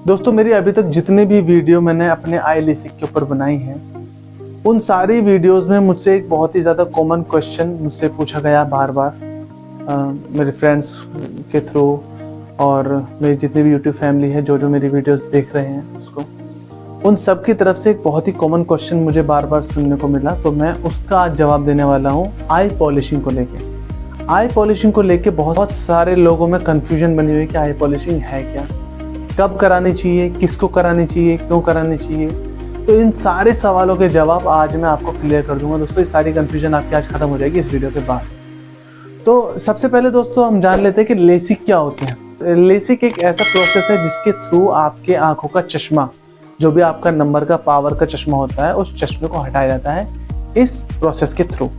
दोस्तों मेरी अभी तक जितने भी वीडियो मैंने अपने आई लेसिक के ऊपर बनाई हैं, उन सारी वीडियोस में मुझसे एक बहुत ही ज़्यादा कॉमन क्वेश्चन मुझसे पूछा गया बार बार मेरे फ्रेंड्स के थ्रू और मेरी जितनी भी यूट्यूब फैमिली है जो मेरी वीडियोस देख रहे हैं उसको, उन सब की तरफ से एक बहुत ही कॉमन क्वेश्चन मुझे बार बार सुनने को मिला। तो मैं उसका आज जवाब देने वाला हूँ आई पॉलिशिंग को लेके। आई पॉलिशिंग को लेके बहुत सारे लोगों में कन्फ्यूजन बनी हुई है कि आई पॉलिशिंग है क्या, कब करानी चाहिए, किसको करानी चाहिए, क्यों करानी चाहिए। तो इन सारे सवालों के जवाब आज मैं आपको क्लियर कर दूंगा दोस्तों। ये सारी कन्फ्यूजन आपकी आज खत्म हो जाएगी इस वीडियो के बाद। तो सबसे पहले दोस्तों हम जान लेते हैं कि लेसिक क्या होते हैं। लेसिक एक ऐसा प्रोसेस है जिसके थ्रू आपके आंखों का चश्मा, जो भी आपका नंबर का पावर का चश्मा होता है, उस चश्मे को हटाया जाता है इस प्रोसेस के थ्रू।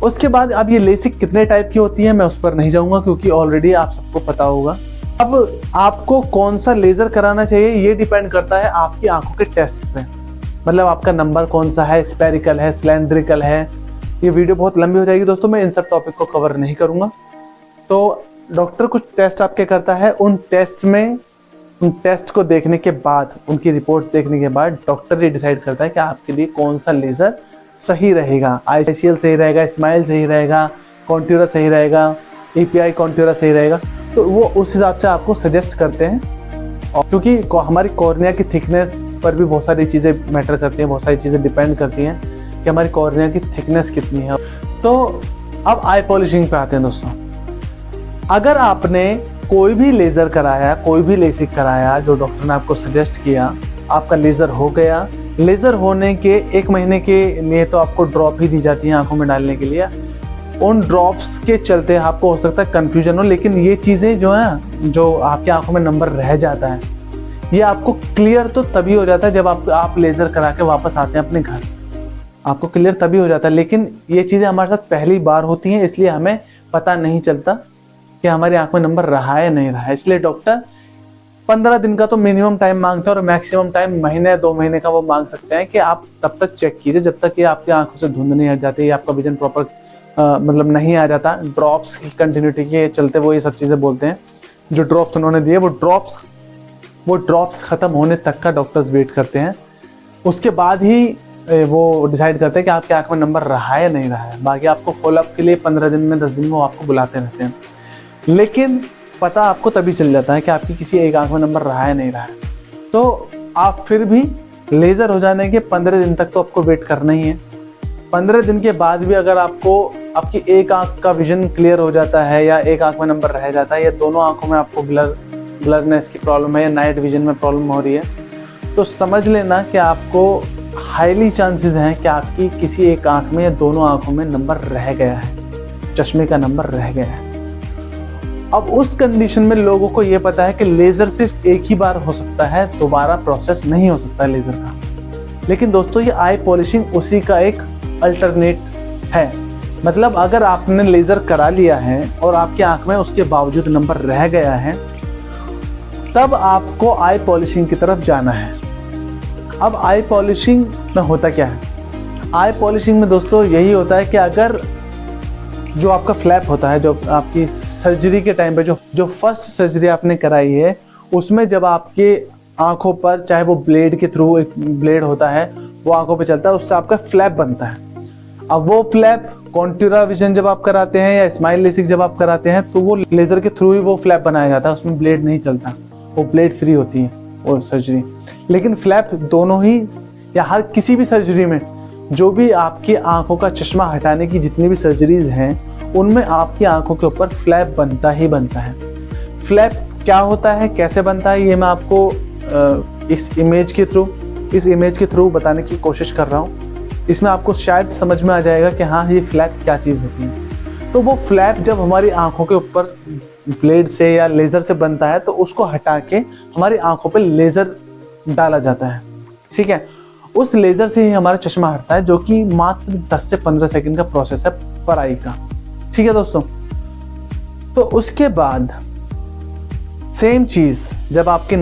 उसके बाद अब ये लेसिक कितने टाइप की होती है मैं उस पर नहीं जाऊंगा क्योंकि ऑलरेडी आप सबको पता होगा। अब आपको कौन सा लेजर कराना चाहिए ये डिपेंड करता है आपकी आंखों के टेस्ट पे। मतलब आपका नंबर कौन सा है, स्पेरिकल है, सिलेंड्रिकल है। ये वीडियो बहुत लंबी हो जाएगी दोस्तों, मैं इन सब टॉपिक को कवर नहीं करूंगा। तो डॉक्टर कुछ टेस्ट आपके करता है, उन टेस्ट को देखने के बाद, उनकी रिपोर्ट्स देखने के बाद डॉक्टर ये डिसाइड करता है कि आपके लिए कौन सा लेजर सही रहेगा। आईसीएल सही रहेगा, स्माइल सही रहेगा, कॉन्ट्यूरा सही रहेगा, ईपीआई कॉन्ट्यूरा सही रहेगा। तो वो उस हिसाब से आपको सजेस्ट करते हैं। और क्योंकि हमारी कॉर्निया की थिकनेस पर भी बहुत सारी चीज़ें मैटर करती हैं, बहुत सारी चीज़ें डिपेंड करती हैं कि हमारी कॉर्निया की थिकनेस कितनी है। तो अब आई पॉलिशिंग पे आते हैं दोस्तों। अगर आपने कोई भी लेज़र कराया, कोई भी लेसिक कराया जो डॉक्टर ने आपको सजेस्ट किया, आपका लेज़र हो गया। लेज़र होने के 1 महीने के लिए तो आपको ड्रॉप ही दी जाती है आंखों में डालने के लिए। उन ड्रॉप्स के चलते आपको हो सकता है कन्फ्यूजन हो, लेकिन ये चीज़ें जो है, जो आपकी आंखों में नंबर रह जाता है, ये आपको क्लियर तो तभी हो जाता है जब आप लेज़र करा के वापस आते हैं अपने घर। आपको क्लियर तभी हो जाता है, लेकिन ये चीज़ें हमारे साथ पहली बार होती हैं, इसलिए हमें पता नहीं चलता कि हमारी आंख में नंबर रहा है नहीं रहा है। इसलिए डॉक्टर 15 दिन का तो मिनिमम टाइम मांगते हैं और मैक्सिमम टाइम महीने 2 महीने का वो मांग सकते हैं कि आप तब तक चेक कीजिए जब तक ये आपकी आंखों से धुंध नहीं हट जाती, आपका विजन प्रॉपर मतलब नहीं आ जाता। ड्रॉप्स की कंटिन्यूटी के चलते वो ये सब चीज़ें बोलते हैं। जो ड्रॉप्स उन्होंने दिए वो ड्रॉप्स खत्म होने तक का डॉक्टर्स वेट करते हैं। उसके बाद ही वो डिसाइड करते हैं कि आपके आंख में नंबर रहा है या नहीं रहा है। बाकी आपको फॉलोअप के लिए 15 दिन में 10 दिन में वो आपको बुलाते रहते हैं, लेकिन पता आपको तभी चल जाता है कि आपकी किसी एक आंख में नंबर रहा है नहीं रहा है। तो आप फिर भी लेज़र हो जाने के 15 दिन तक तो आपको वेट करना ही है। 15 दिन के बाद भी अगर आपकी एक आंख का विजन क्लियर हो जाता है या एक आंख में नंबर रह जाता है या दोनों आंखों में आपको ब्लरनेस की प्रॉब्लम है या नाइट विजन में प्रॉब्लम हो रही है, तो समझ लेना कि आपको हाईली चांसेस हैं कि आपकी किसी एक आंख में या दोनों आंखों में नंबर रह गया है, चश्मे का नंबर रह गया है। अब उस कंडीशन में लोगों को ये पता है कि लेज़र सिर्फ एक ही बार हो सकता है, दोबारा प्रोसेस नहीं हो सकता है लेज़र का। लेकिन दोस्तों ये आई पॉलिशिंग उसी का एक अल्टरनेट है। मतलब अगर आपने लेज़र करा लिया है और आपकी आंख में उसके बावजूद नंबर रह गया है, तब आपको आई पॉलिशिंग की तरफ जाना है। अब आई पॉलिशिंग में होता क्या है? आई पॉलिशिंग में दोस्तों यही होता है कि अगर जो आपका फ्लैप होता है, जो आपकी सर्जरी के टाइम पे जो फर्स्ट सर्जरी आपने कराई है, उसमें जब आपके आंखों पर, चाहे वो ब्लेड के थ्रू, एक ब्लेड होता है वो आंखों पे चलता है, उससे आपका फ्लैप बनता है। अब वो फ्लैप कॉन्ट्यूरा विजन जब आप कराते हैं या स्माइल लेसिक जब आप कराते हैं, तो वो लेज़र के थ्रू ही वो फ्लैप बनाया जाता है, उसमें ब्लेड नहीं चलता, वो ब्लेड फ्री होती है वो सर्जरी। लेकिन फ्लैप दोनों ही या हर किसी भी सर्जरी में, जो भी आपकी आंखों का चश्मा हटाने की जितनी भी सर्जरीज हैं, उनमें आपकी आंखों के ऊपर फ्लैप बनता ही बनता है। फ्लैप क्या होता है, कैसे बनता है, ये मैं आपको इस इमेज के थ्रू बताने की कोशिश कर रहा हूँ। इसमें आपको शायद समझ में आ जाएगा कि हाँ ये फ्लैप क्या चीज़ होती है। तो वो फ्लैप जब हमारी आंखों के ऊपर ब्लेड से या लेज़र से बनता है, तो उसको हटा के हमारी आंखों पे लेज़र डाला जाता है, ठीक है। उस लेज़र से ही हमारा चश्मा हटता है, जो कि मात्र 10 से 15 सेकंड का प्रोसेस है पर आई का, ठीक है दोस्तों। तो उसके बाद सेम चीज़ जब आपका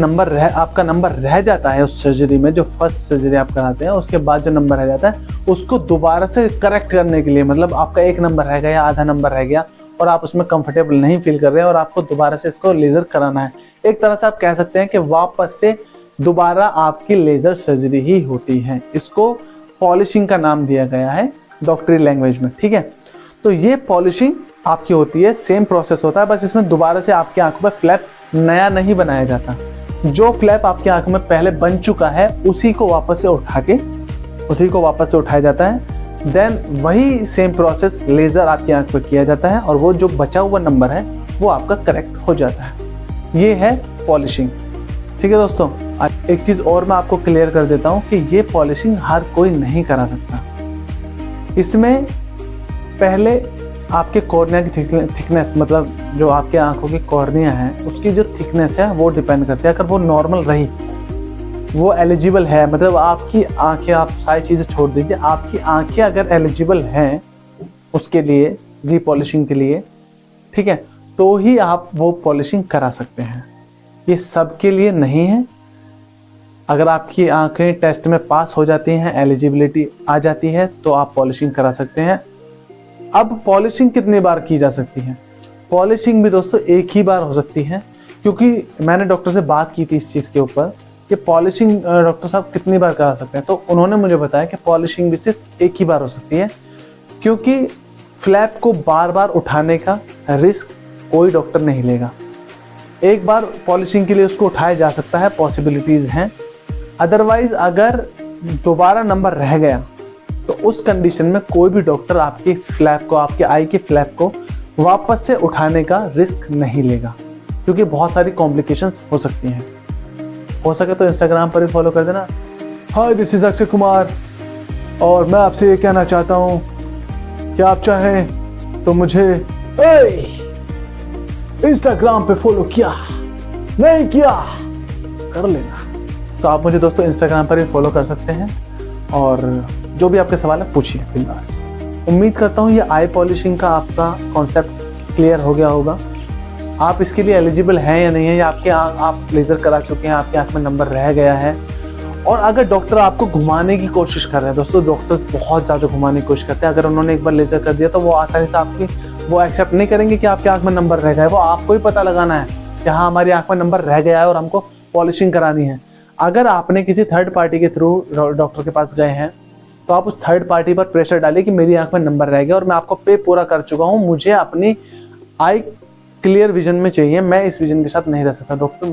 नंबर रह जाता है उस सर्जरी में, जो फर्स्ट सर्जरी आप कराते हैं, उसके बाद जो नंबर रह जाता है उसको दोबारा से करेक्ट करने के लिए, मतलब आपका एक नंबर रह गया या आधा नंबर रह गया और आप उसमें कंफर्टेबल नहीं फील कर रहे हैं और आपको दोबारा से इसको लेज़र कराना है, एक तरह से आप कह सकते हैं कि वापस से दोबारा आपकी लेजर सर्जरी ही होती है। इसको पॉलिशिंग का नाम दिया गया है डॉक्टरी लैंग्वेज में, ठीक है। तो ये पॉलिशिंग आपकी होती है, सेम प्रोसेस होता है, बस इसमें दोबारा से आपकी आंखों में फ्लैप नया नहीं बनाया जाता। जो फ्लैप आपकी आंखों में पहले बन चुका है उसी को वापस से उठाया जाता है। देन वही सेम प्रोसेस लेजर आपकी आंख पर किया जाता है और वो जो बचा हुआ नंबर है वो आपका करेक्ट हो जाता है। ये है पॉलिशिंग, ठीक है दोस्तों। एक चीज और मैं आपको क्लियर कर देता हूँ कि ये पॉलिशिंग हर कोई नहीं करा सकता। इसमें पहले आपके कॉर्निया की थिकनेस, मतलब जो आपके आंखों की कॉर्निया है उसकी जो थिकनेस है वो डिपेंड करती है। अगर वो नॉर्मल रही, वो एलिजिबल है, मतलब आपकी आंखें, आप सारी चीज़ें छोड़ दीजिए, आपकी आंखें अगर एलिजिबल हैं उसके लिए, रीपॉलिशिंग के लिए, ठीक है, तो ही आप वो पॉलिशिंग करा सकते हैं। ये सबके लिए नहीं है। अगर आपकी आंखें टेस्ट में पास हो जाती हैं, एलिजिबिलिटी आ जाती है, तो आप पॉलिशिंग करा सकते हैं। अब पॉलिशिंग कितनी बार की जा सकती है? पॉलिशिंग भी दोस्तों एक ही बार हो सकती है, क्योंकि मैंने डॉक्टर से बात की थी इस चीज़ के ऊपर कि पॉलिशिंग डॉक्टर साहब कितनी बार करा सकते हैं, तो उन्होंने मुझे बताया कि पॉलिशिंग भी सिर्फ एक ही बार हो सकती है, क्योंकि फ्लैप को बार बार उठाने का रिस्क कोई डॉक्टर नहीं लेगा। एक बार पॉलिशिंग के लिए उसको उठाया जा सकता है, पॉसिबिलिटीज़ हैं। अदरवाइज अगर दोबारा नंबर रह गया तो उस कंडीशन में कोई भी डॉक्टर आपकी फ्लैप को, आपके आई की फ्लैप को वापस से उठाने का रिस्क नहीं लेगा, क्योंकि बहुत सारी कॉम्प्लिकेशंस हो सकती हैं। हो सके तो इंस्टाग्राम पर भी फॉलो कर देना। हाय, दिस इज अक्षय कुमार और मैं आपसे ये कहना चाहता हूँ कि आप चाहें तो मुझे इंस्टाग्राम पे फॉलो किया, नहीं किया कर लेना। तो आप मुझे दोस्तों इंस्टाग्राम पर भी फॉलो कर सकते हैं और जो भी आपके सवाल है पूछिए बिंदास। उम्मीद करता हूँ ये आई पॉलिशिंग का आपका कॉन्सेप्ट क्लियर हो गया होगा। आप इसके लिए एलिजिबल हैं या नहीं है, या आप लेज़र करा चुके हैं, आपकी आंख में नंबर रह गया है, और अगर डॉक्टर आपको घुमाने की कोशिश कर रहे हैं, दोस्तों डॉक्टर बहुत ज़्यादा घुमाने की कोशिश करते हैं। अगर उन्होंने एक बार लेज़र कर दिया तो वो आसानी से आपकी वो एक्सेप्ट नहीं करेंगे कि आपकी आंख में नंबर रह गया है। वो आपको ही पता लगाना है कि हाँ, हमारी आंख में नंबर रह गया है और हमको पॉलिशिंग करानी है। अगर आपने किसी थर्ड पार्टी के थ्रू डॉक्टर के पास गए हैं तो आप उस थर्ड पार्टी पर प्रेशर डालिए कि मेरी आंख में नंबर रह गया और मैं आपको पे पूरा कर चुका हूँ, मुझे अपनी आई क्लियर विजन में चाहिए, मैं इस विजन के साथ नहीं रह सकता। डॉक्टर,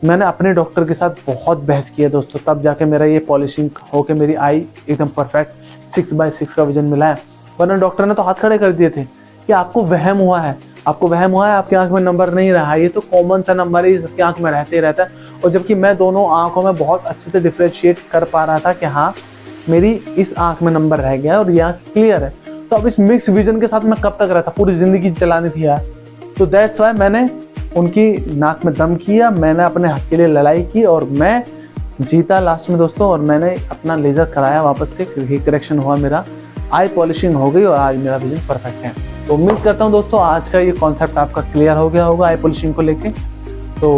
मैंने अपने डॉक्टर के साथ बहुत बहस किया दोस्तों, तब जाके मेरा ये पॉलिशिंग होके मेरी आई एकदम परफेक्ट 6/6 का विजन मिला है। वरना डॉक्टर ने तो हाथ खड़े कर दिए थे कि आपको वहम हुआ है, आपकी आंख में नंबर नहीं रहा, ये तो कॉमन सा नंबर है, इसकी आंख में रहते ही रहता है। और जबकि मैं दोनों आंखों में बहुत अच्छे से डिफ्रेंशिएट कर पा रहा था कि हाँ, मेरी इस आंख में नंबर रह गया है और ये आंख क्लियर है। तो अब इस मिक्स विजन के साथ मैं कब तक रहता, पूरी जिंदगी चलानी थी यार। तो दैट्स वाई मैंने उनकी नाक में दम किया, मैंने अपने हक के लिए लड़ाई की और मैं जीता लास्ट में दोस्तों। और मैंने अपना लेजर कराया, वापस से रिकरेक्शन हुआ, मेरा आई पॉलिशिंग हो गई और आज मेरा विजन परफेक्ट है। तो उम्मीद करता हूँ दोस्तों आज का ये कॉन्सेप्ट आपका क्लियर हो गया होगा आई पॉलिशिंग को लेके। तो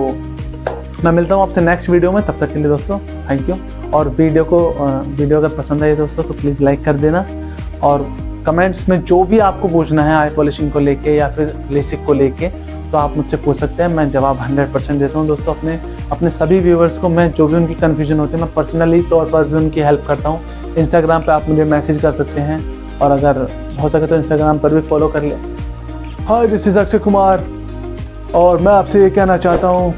मैं मिलता हूँ आपसे नेक्स्ट वीडियो में, तब तक के लिए दोस्तों थैंक यू। और वीडियो अगर पसंद आए दोस्तों तो प्लीज़ लाइक कर देना, और कमेंट्स में जो भी आपको पूछना है आई पॉलिशिंग को लेके या फिर लेसिक को लेके तो आप मुझसे पूछ सकते हैं। मैं जवाब 100% देता हूँ दोस्तों। अपने सभी व्यूवर्स को मैं जो भी उनकी कन्फ्यूजन होती है मैं पर्सनली तौर पर भी उनकी हेल्प करता हूँ। इंस्टाग्राम पे आप मुझे मैसेज कर सकते हैं और अगर हो सके तो इंस्टाग्राम पर भी फॉलो कर ले। हाय, दिस इज अक्षय कुमार और मैं आपसे ये कहना चाहता हूँ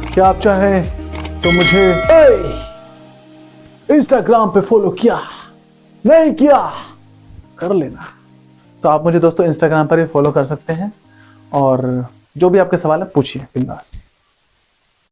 कि आप चाहें तो मुझे इंस्टाग्राम पे फॉलो किया, नहीं किया कर लेना। तो आप मुझे दोस्तों इंस्टाग्राम पर भी फॉलो कर सकते हैं और जो भी आपके सवाल है पूछिए बिंदास।